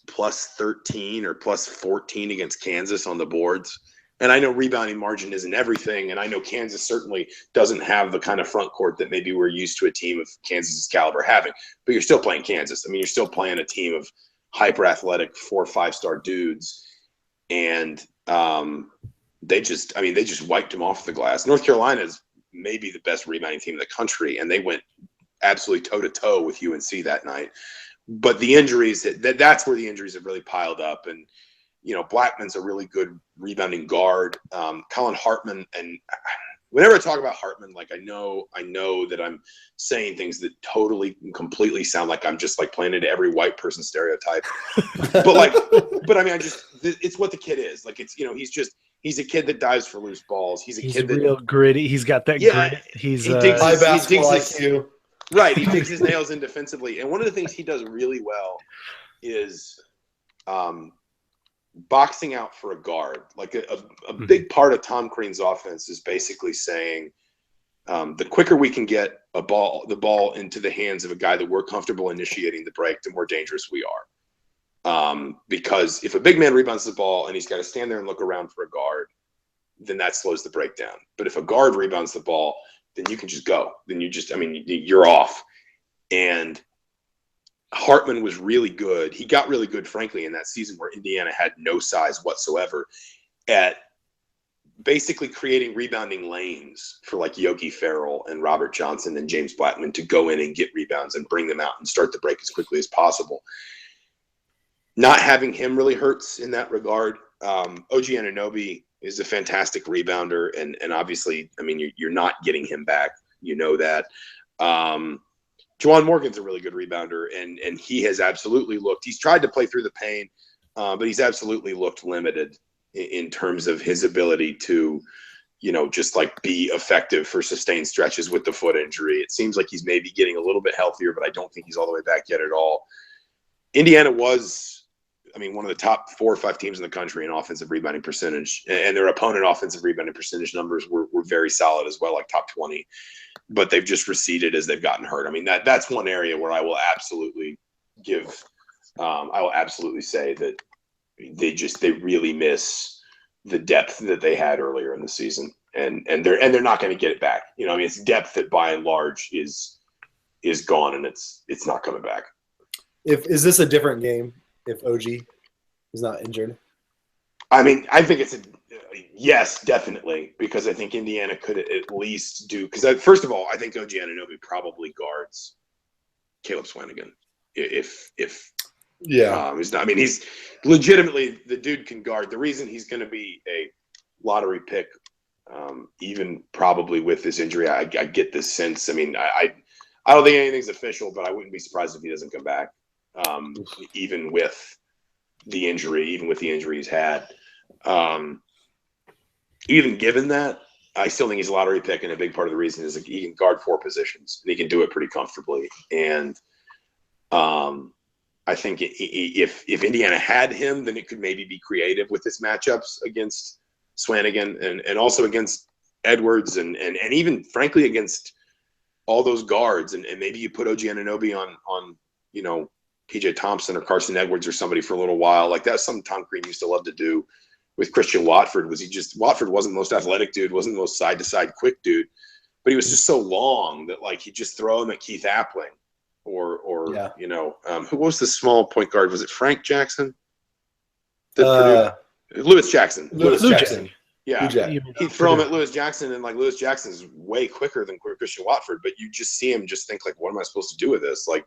plus 13 or plus 14 against Kansas on the boards. And I know rebounding margin isn't everything. And I know Kansas certainly doesn't have the kind of front court that maybe we're used to a team of Kansas's caliber having, but you're still playing Kansas. I mean, you're still playing a team of hyper athletic 4 or 5-star dudes. And they just wiped them off the glass. North Carolina is maybe the best rebounding team in the country. And they went absolutely toe-to-toe with UNC that night. But the injuries, that's where the injuries have really piled up. And, Blackman's a really good rebounding guard. Colin Hartman, and whenever I talk about Hartman, I know that I'm saying things that totally and completely sound like I'm just playing into every white person stereotype. but I mean, it's what the kid is. He's a kid that dives for loose balls. He's kid that real gritty. He's got that grit. He digs high basketball IQ. Right, he digs his nails in defensively. And one of the things he does really well is boxing out for a guard. A big part of Tom Crean's offense is basically saying the quicker we can get the ball into the hands of a guy that we're comfortable initiating the break, the more dangerous we are. Because if a big man rebounds the ball and he's got to stand there and look around for a guard, then that slows the break down. But if a guard rebounds the ball, then you can just go. Then you're off. And Hartman was really good. He got really good, frankly, in that season where Indiana had no size whatsoever at basically creating rebounding lanes for Yogi Ferrell and Robert Johnson and James Blackman to go in and get rebounds and bring them out and start the break as quickly as possible. Not having him really hurts in that regard. OG Anunoby is a fantastic rebounder, and obviously, you're not getting him back. That. Juwan Morgan's a really good rebounder, and he has absolutely looked. He's tried to play through the pain, but he's absolutely looked limited in terms of his ability to, just be effective for sustained stretches with the foot injury. It seems like he's maybe getting a little bit healthier, but I don't think he's all the way back yet at all. Indiana was one of the top 4 or 5 teams in the country in offensive rebounding percentage, and their opponent offensive rebounding percentage numbers were very solid as well, like top 20. But they've just receded as they've gotten hurt. I mean, that's one area where I will absolutely say that they really miss the depth that they had earlier in the season, and they're not going to get it back. It's depth that by and large is gone, and it's not coming back. Is this a different game if OG is not injured? I think it's yes, definitely, because I think Indiana could at least do, because first of all, I think OG Anunoby probably guards Caleb Swanigan. If he's not, he's legitimately, the dude can guard. The reason he's going to be a lottery pick, even probably with this injury, I get this sense. I don't think anything's official, but I wouldn't be surprised if he doesn't come back, even with the injury he's had. Even given that, I still think he's a lottery pick, and a big part of the reason is he can guard 4 positions, and he can do it pretty comfortably. And I think if Indiana had him, then it could maybe be creative with his matchups against Swanigan and also against Edwards and even frankly against all those guards, and maybe you put OG Anunoby on PJ Thompson or Carson Edwards or somebody for a little while. Like that's something Tom Crean used to love to do with Christian Watford. Watford wasn't the most athletic dude, wasn't the most side to side quick dude, but he was just so long that like he'd just throw him at Keith Appling or who was the small point guard? Was it Frank Jackson? Lewis Jackson. Lewis Jackson. Yeah, he'd throw him at Lewis Jackson, and like Lewis Jackson's way quicker than Christian Watford, but you just see him just think like, what am I supposed to do with this? Like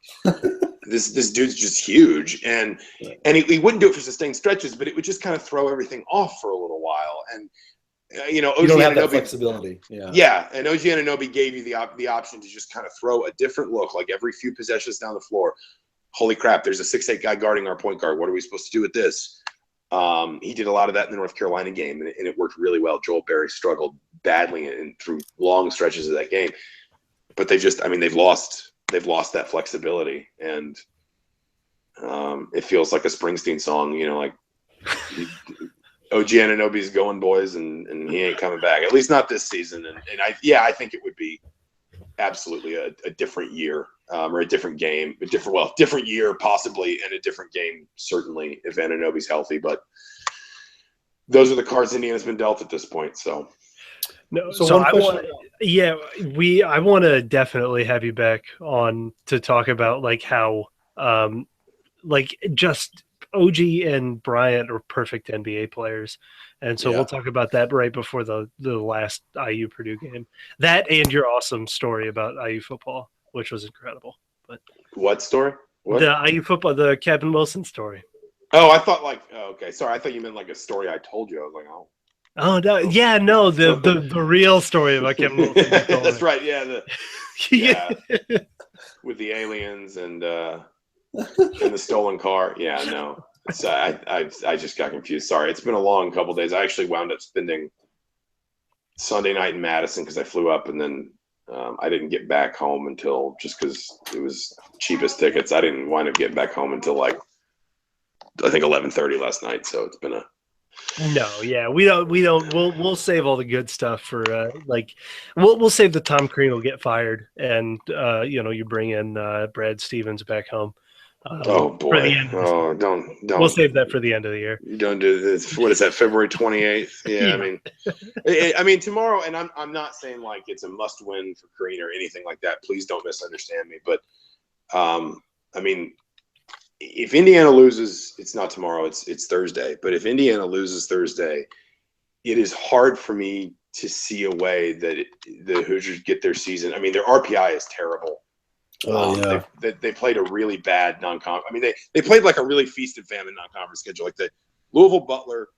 this dude's just huge, and he wouldn't do it for sustained stretches, but it would just kind of throw everything off for a little while. And OG you don't have that flexibility. Yeah, and OG Anunoby gave you the option to just kind of throw a different look, like every few possessions down the floor. Holy crap! There's a 6'8" guy guarding our point guard. What are we supposed to do with this? He did a lot of that in the North Carolina game, and it worked really well. Joel Berry struggled badly and through long stretches of that game, but they've lost that flexibility, and it feels like a Springsteen song, like OG Anunoby's going, boys, and he ain't coming back, at least not this season. And I think it would be absolutely a different year, or a different game, different year possibly, and a different game certainly if Anunoby's healthy. But those are the cards Indiana's been dealt at this point. So I want to definitely have you back on to talk about like how just OG and Bryant are perfect NBA players. And so we'll talk about that right before the last IU Purdue game. That and your awesome story about IU football, which was incredible. But what story? What? The IU football, the Kevin Wilson story. Oh, I thought okay. Sorry, I thought you meant like a story I told you. I was like, oh. Oh no! Yeah, no, the real story about Kevin Wilson. That's right. Yeah, with the aliens and the stolen car. Yeah, no. So I just got confused. Sorry, it's been a long couple of days. I actually wound up spending Sunday night in Madison because I flew up, and then I didn't get back home until, just because it was cheapest tickets, I didn't wind up getting back home until like I think 11:30 last night. So it's been we'll save all the good stuff for we'll save the Tom Crean will get fired, and you bring in Brad Stevens back home. Oh boy! Don't. We'll save that for the end of the year. You don't do this. What is that? February 28th? Yeah, I mean tomorrow. And I'm not saying like it's a must win for Crean or anything like that. Please don't misunderstand me. But I mean, if Indiana loses, it's not tomorrow. It's Thursday. But if Indiana loses Thursday, it is hard for me to see a way that the Hoosiers get their season. I mean, their RPI is terrible. They played a really bad non-conference. I mean, they played like a really feast and famine non-conference schedule, like the Louisville, Butler,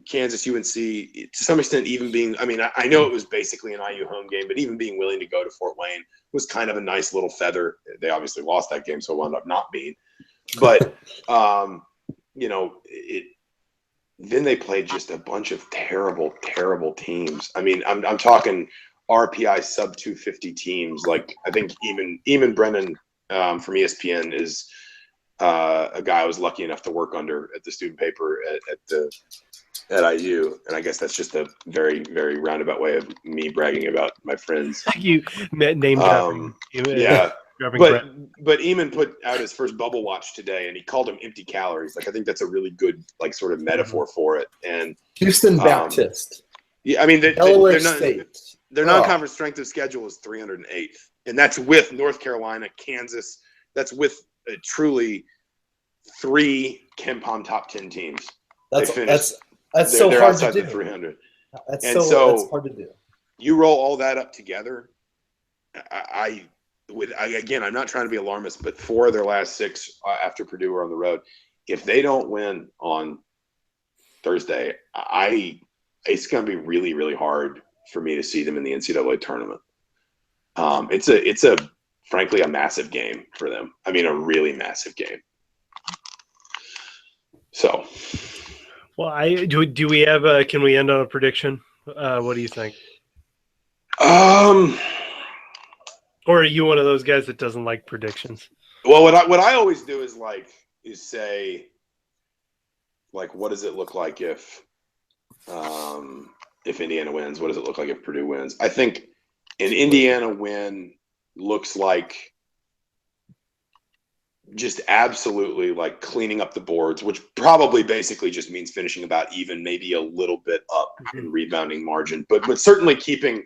Kansas, UNC. To some extent, even being. I mean, I know it was basically an IU home game, but even being willing to go to Fort Wayne was kind of a nice little feather. They obviously lost that game, so it wound up not being. But then they played just a bunch of terrible, terrible teams. I mean, I'm talking RPI sub 250 teams. Like I think even Brennan from ESPN is a guy I was lucky enough to work under at the student paper at IU, and I guess that's just a very, very roundabout way of me bragging about my friends. You name dropping. Yeah, Dropping but Eamon put out his first bubble watch today, and he called them empty calories. Like, I think that's a really good, like, sort of metaphor for it. And Houston Baptist. Yeah, I mean, Delaware State. Their non-conference strength of schedule is 308th, and that's with North Carolina, Kansas. That's with truly 3 KenPom top 10 teams. That's they're so hard outside to do. the 300. That's hard to do. You roll all that up together. Again, I'm not trying to be alarmist, but 4 of their last 6 after Purdue are on the road. If they don't win on Thursday, it's going to be really, really hard for me to see them in the NCAA tournament. It's frankly a massive game for them. I mean, a really massive game. So, well, do we have can we end on a prediction? What do you think? Or are you one of those guys that doesn't like predictions? Well, what I always do is say, like, what does it look like if Indiana wins? What does it look like if Purdue wins? I think an Indiana win looks like just absolutely like cleaning up the boards, which probably basically just means finishing about even, maybe a little bit up in rebounding margin, but certainly keeping.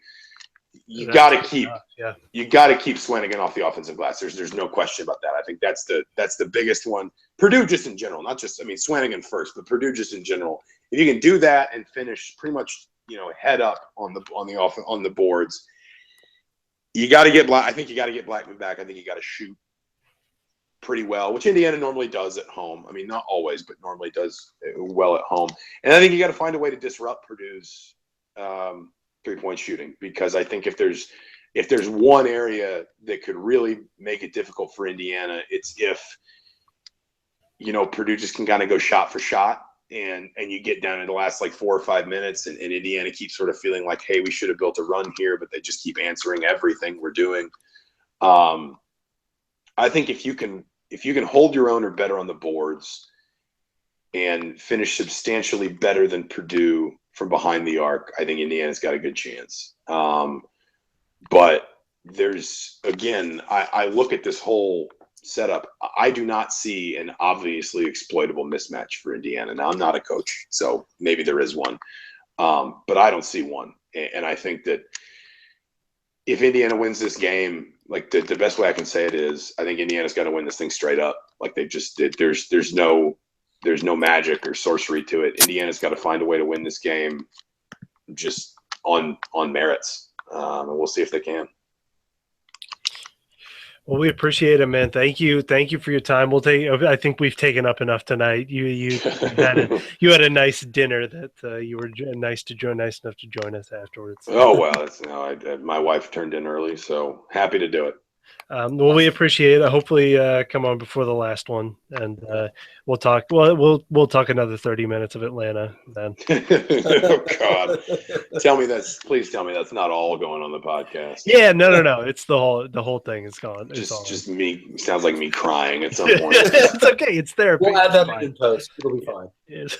You got to keep Swanigan off the offensive glass. There's no question about that. I think that's the biggest one. Purdue just in general, not just, I mean, Swanigan first, but Purdue just in general. If you can do that and finish pretty much, head up on the boards, you got to get I think you got to get Blackman back. I think you got to shoot pretty well, which Indiana normally does at home. I mean, not always, but normally does well at home. And I think you got to find a way to disrupt Purdue's three-point shooting, because I think if there's one area that could really make it difficult for Indiana, it's if Purdue just can kind of go shot for shot, and you get down in the last like 4 or 5 minutes, and Indiana keeps sort of feeling like, hey, we should have built a run here, but they just keep answering everything we're doing. I think if you can hold your own or better on the boards and finish substantially better than Purdue from behind the arc, I think Indiana's got a good chance. But there's, again, I look at this whole setup. I do not see an obviously exploitable mismatch for Indiana. Now, I'm not a coach, so maybe there is one. But I don't see one. And I think that if Indiana wins this game, like the best way I can say it is, I think Indiana's got to win this thing straight up. Like they just did. There's no magic or sorcery to it. Indiana's got to find a way to win this game just on merits. And we'll see if they can. Well, we appreciate it, man. Thank you for your time. I think we've taken up enough tonight. You had a nice dinner that you were nice enough to join us afterwards. Oh well, my wife turned in early, so happy to do it. Well, we appreciate it. Hopefully, come on before the last one, and we'll talk. Well, we'll talk another 30 minutes of Atlanta then. Oh God, please tell me that's not all going on the podcast. Yeah, no. It's the whole thing is gone. Just me. Sounds like me crying at some point. It's okay. It's therapy. We'll add that in post. It'll be fine. Yes.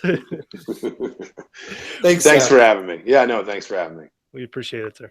Thanks for having me. Yeah, no, thanks for having me. We appreciate it, sir.